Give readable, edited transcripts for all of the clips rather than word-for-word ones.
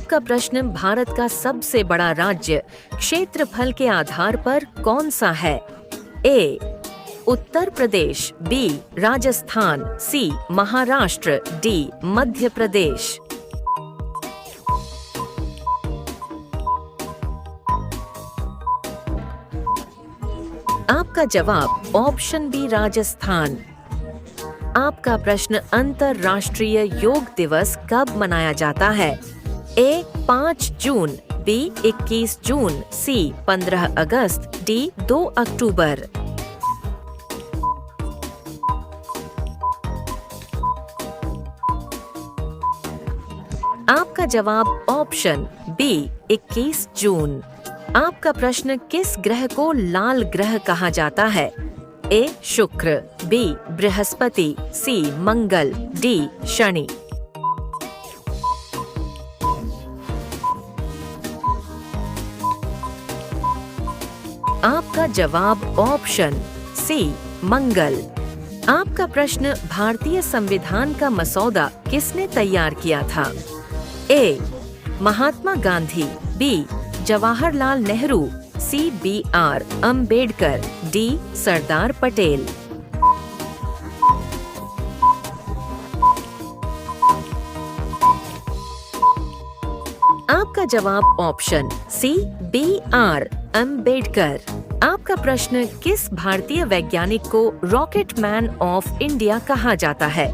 आपका प्रश्न, भारत का सबसे बड़ा राज्य क्षेत्रफल के आधार पर कौन सा है? ए. उत्तर प्रदेश, बी. राजस्थान, सी. महाराष्ट्र, डी. मध्य प्रदेश। आपका जवाब ऑप्शन बी, राजस्थान। आपका प्रश्न, अंतर्राष्ट्रीय योग दिवस कब मनाया जाता है? ए. 5 जून, बी. 21 जून, सी. 15 अगस्त, डी. 2 अक्टूबर। आपका जवाब ऑप्शन बी, 21 जून। आपका प्रश्न, किस ग्रह को लाल ग्रह कहा जाता है? ए. शुक्र, बी. बृहस्पति, सी. मंगल, डी. शनि। आपका जवाब ऑप्शन सी, मंगल। आपका प्रश्न, भारतीय संविधान का मसौदा किसने तैयार किया था? ए. महात्मा गांधी, बी. जवाहरलाल नेहरू, सी. B.R. अम्बेडकर, डी. सरदार पटेल। आपका जवाब ऑप्शन सी, B.R. अम्बेडकर। आपका प्रश्न, किस भारतीय वैज्ञानिक को रॉकेट मैन ऑफ इंडिया कहा जाता है?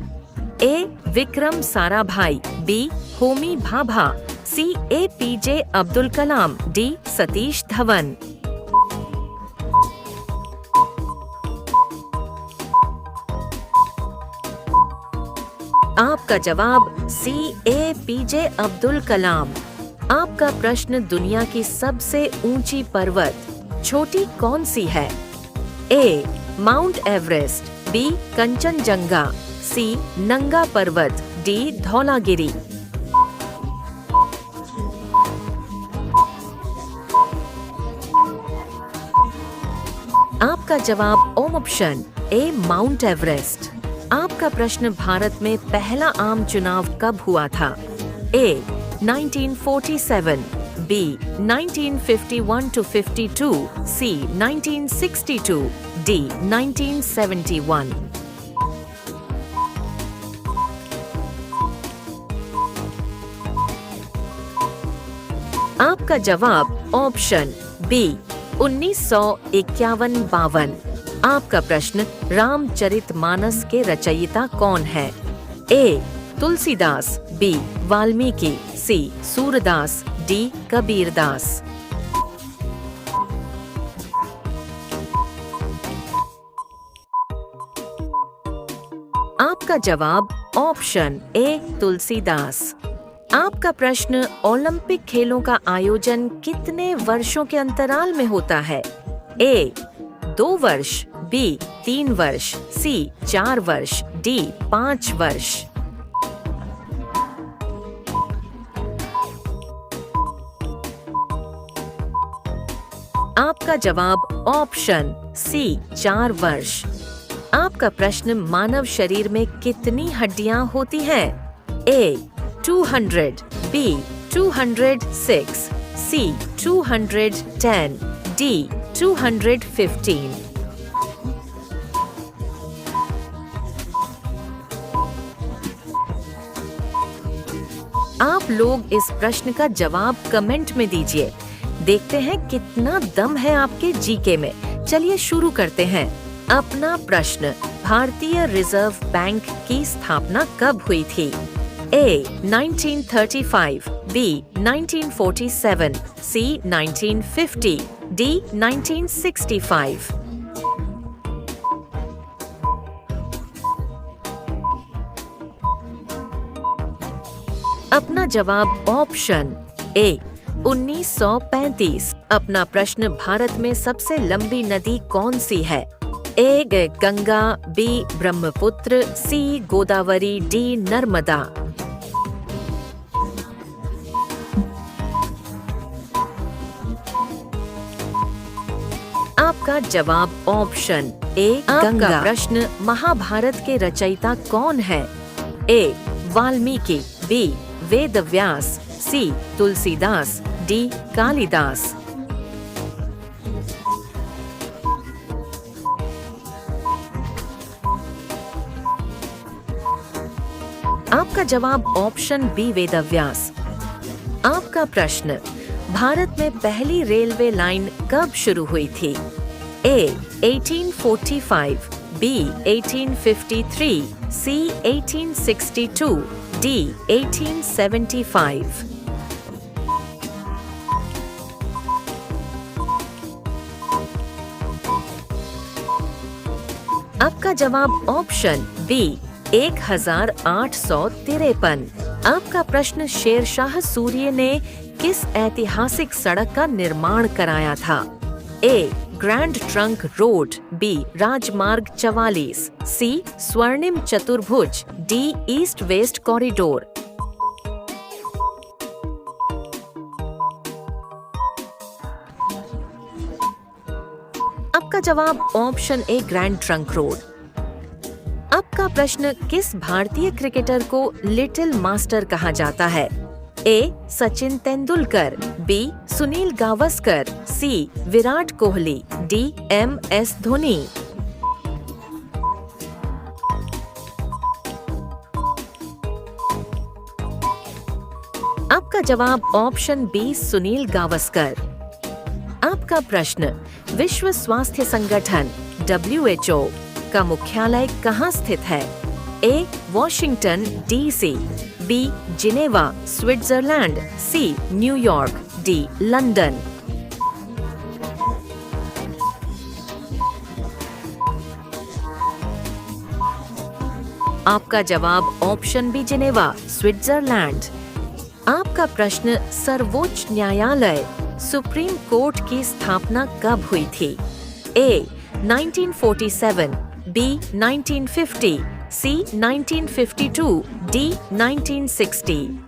ए. विक्रम साराभाई, बी. होमी भाभा, सी. APJ Abdul Kalam, D. सतीश धवन। आपका जवाब सी, APJ अब्दुल कलाम। आपका प्रश्न, दुनिया की सबसे ऊंची पर्वत छोटी कौन सी है? A. Mount Everest, B. Kanchenjunga, C. Nanga Parbat, D. Dhaulagiri. आपका जवाब ऑप्शन ए, माउंट एवरेस्ट। आपका प्रश्न, भारत में पहला आम चुनाव कब हुआ था? ए. 1947, बी. 1951-52, सी. 1962, डी. 1971। आपका जवाब ऑप्शन बी, 1951-52। आपका प्रश्न, रामचरितमानस के रचयिता कौन है? ए. तुलसीदास, बी. वाल्मीकि, सी. सूरदास, डी. कबीरदास। आपका जवाब ऑप्शन ए, तुलसीदास। आपका प्रश्न, ओलंपिक खेलों का आयोजन कितने वर्षों के अंतराल में होता है? ए. 2 वर्ष, बी. 3 वर्ष, सी. 4 वर्ष, डी. 5 वर्ष। आपका जवाब ऑप्शन सी, 4 वर्ष। आपका प्रश्न, मानव शरीर में कितनी हड्डियां होती हैं? ए. 200, बी. 206, सी. 210, डी. 215। आप लोग इस प्रश्न का जवाब कमेंट में दीजिए। देखते हैं कितना दम है आपके जीके में। चलिए शुरू करते हैं। अपना प्रश्न, भारतीय रिजर्व बैंक की स्थापना कब हुई थी? ए. 1935, बी. 1947, सी. 1950, डी. 1965। अपना जवाब ऑप्शन ए, 1935। अपना प्रश्न, भारत में सबसे लंबी नदी कौन सी है? ए. गंगा, बी. ब्रह्मपुत्र, सी. गोदावरी, डी. नर्मदा। आपका जवाब ऑप्शन ए, गंगा। प्रश्न, महाभारत के रचयिता कौन है? ए. वाल्मीकि, बी. वेद व्यास, सी तुलसीदास, डी कालिदास। आपका जवाब ऑप्शन बी वेदव्यास। आपका प्रश्न, भारत में पहली रेलवे लाइन कब शुरू हुई थी? ए 1845, बी 1853, सी 1862, डी 1875। आपका जवाब ऑप्शन बी 1853। आपका प्रश्न, शेरशाह सूर्य ने किस ऐतिहासिक सड़क का निर्माण कराया था? ए ग्रैंड ट्रंक रोड, बी राजमार्ग 44, सी स्वर्णिम चतुर्भुज, डी ईस्ट वेस्ट कॉरिडोर। आपका जवाब option A grand trunk road. आपका प्रश्न, किस भारतीय क्रिकेटर को लिटिल मास्टर कहा जाता है? ए सचिन तेंदुलकर, बी सुनील गावस्कर, सी विराट कोहली, डी MS धोनी। आपका जवाब ऑप्शन बी सुनील गावस्कर। आपका प्रश्न, विश्व स्वास्थ्य संगठन WHO का मुख्यालय कहाँ स्थित है? A Washington DC, B Geneva Switzerland, C New York, D London. आपका जवाब ऑप्शन बी जिनेवा स्विट्जरलैंड। आपका प्रश्न, सर्वोच्च न्यायालय सुप्रीम कोर्ट की स्थापना कब हुई थी? ए 1947, बी 1950, सी 1952, डी 1960।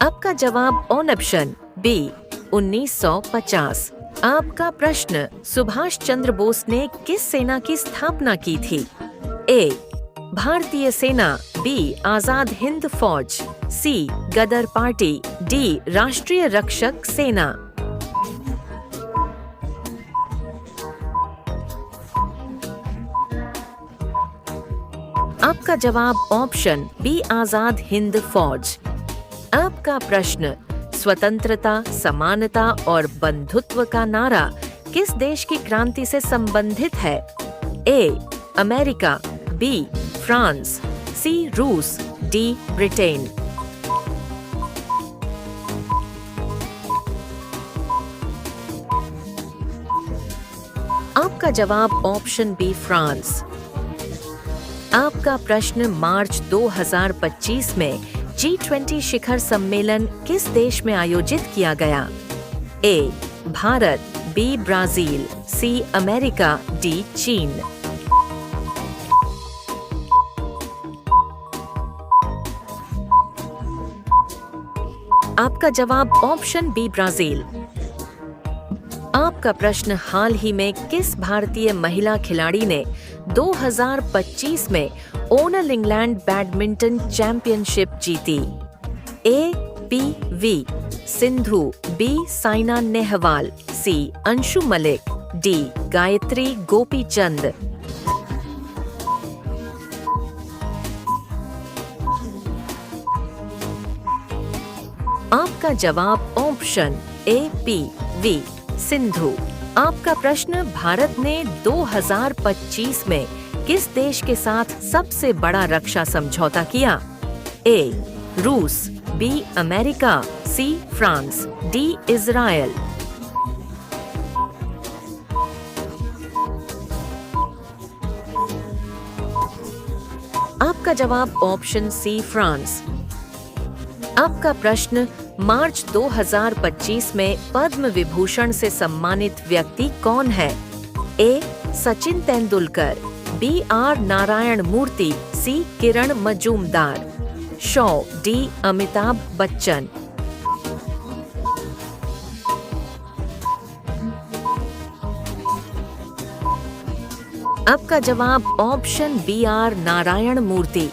आपका जवाब ऑप्शन बी 1950। आपका प्रश्न, सुभाष चंद्र बोस ने किस सेना की स्थापना की थी? ए भारतीय सेना, बी आजाद हिंद फौज, सी गदर पार्टी, डी राष्ट्रीय रक्षक सेना। आपका जवाब ऑप्शन बी आजाद हिंद फौज। आपका प्रश्न, स्वतंत्रता, समानता और बंधुत्व का नारा किस देश की क्रांति से संबंधित है? ए अमेरिका, बी फ्रांस, सी रूस, डी ब्रिटेन। आपका जवाब ऑप्शन बी फ्रांस। आपका प्रश्न, मार्च 2025 में G20 शिखर सम्मेलन किस देश में आयोजित किया गया? A Bharat, B Brazil, C America, D चीन। आपका जवाब ऑप्शन बी ब्राजील। आपका प्रश्न, हाल ही में किस भारतीय महिला खिलाड़ी ने 2025 में ओनल इंग्लैंड बैडमिंटन चैंपियनशिप जीती? ए PV सिंधु, बी साइना नेहवाल, सी अंशु मलिक, डी गायत्री गोपीचंद। आपका जवाब ऑप्शन ए PV सिंधु। आपका प्रश्न, भारत ने 2025 में किस देश के साथ सबसे बड़ा रक्षा समझौता किया? ए रूस, B America, C France, D Israel. आपका जवाब ऑप्शन सी फ्रांस। आपका प्रश्न, मार्च 2025 में पद्म विभूषण से सम्मानित व्यक्ति कौन है? ए सचिन तेंदुलकर, बी R नारायण मूर्ति, सी किरण मजूमदार, शो डी अमिताभ बच्चन। आपका जवाब ऑप्शन बी आर नारायण मूर्ति।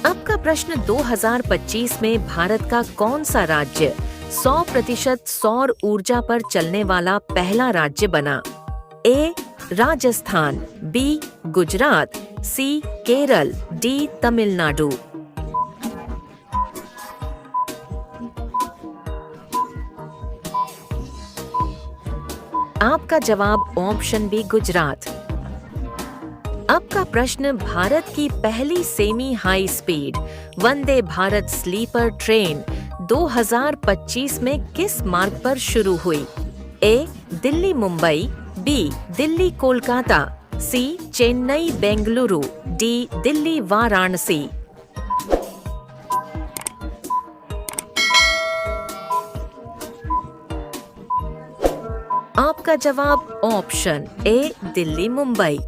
आपका प्रश्न 2025 में भारत का कौन सा राज्य 100% सौर ऊर्जा पर चलने वाला पहला राज्य बना? ए राजस्थान, बी गुजरात, सी केरल, डी तमिलनाडु। आपका जवाब ऑप्शन बी गुजरात। आपका प्रश्न भारत की पहली semi high speed Vande Bharat sleeper train 2025 में किस मार्ग पर शुरू हुई? ए दिल्ली मुंबई, बी दिल्ली कोलकाता, सी चेन्नई बेंगलुरु, डी दिल्ली वाराणसी। आपका जवाब ऑप्शन ए दिल्ली मुंबई।